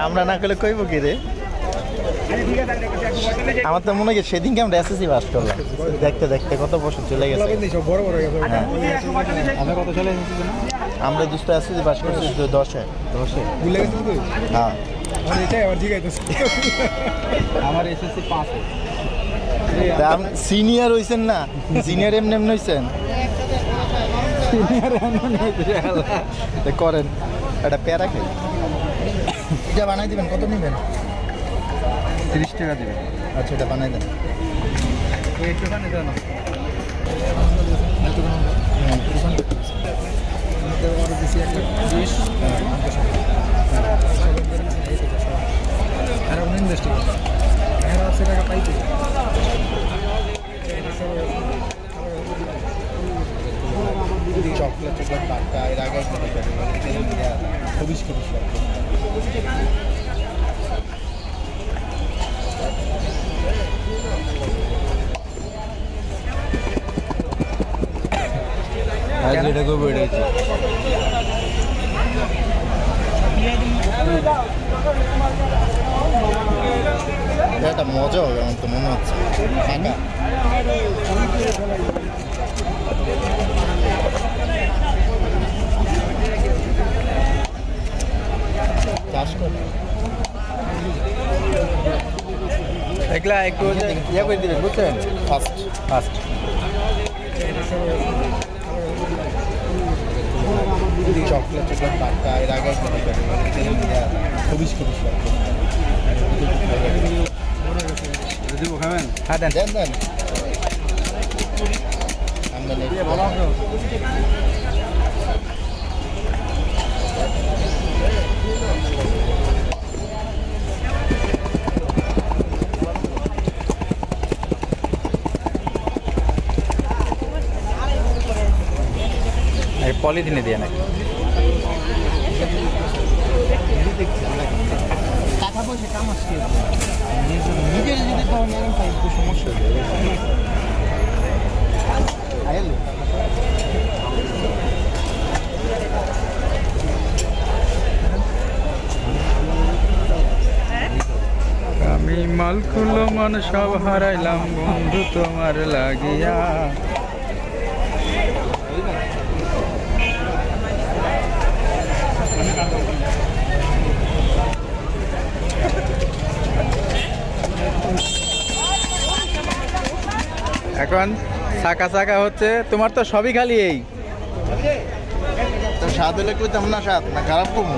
আমরা না করলে কইব কি রে? আমার তো মনে হয় সেদিনকে আমরা এসএসসি পাস করলাম, দেখতে দেখতে কত বছর চলে গেছে। আমরা দুটো এসএসসি পাস করছি 10-এ। হ্যাঁ আমার এসএসসি 5-এ। সিনিয়র হইছেন না? সিনিয়র এমনি এমনি হইছেন? করেন একটা পেয়ারা খাই। এটা বানাই দিবেন, কত নেবেন? 30 টাকা দেবেন। আচ্ছা এটা বানাই দেন। একটুখানি দেন। চকলেট টাকা এর আগে খুবই এটা করবো, এটা একটা মজা হবে আমার তো মনে হচ্ছে। চাষ করে এগুলা একটু ইয়ে করে দিবেন, বুঝছেন? ফার্স্ট চকলেট টাকা এর আগে খুবই খাবেন? হ্যাঁ দেন দেন দেন। পলিথিনে দিয়ে নাকি টাকা পয়সা কামাচ্ছি নিজের যদি তখন এরকম পাই একটু সমস্যা হয়ে যাবে। আমি মালকুলো মান সব হারাইলাম বন্ধু তোমার লাগিয়া। এখন চাকা চাকা হচ্ছে, তোমার তো সবই খালি এই তো স্বাদ হলে কইতাম না, স্বাদ না খারাপ কমু।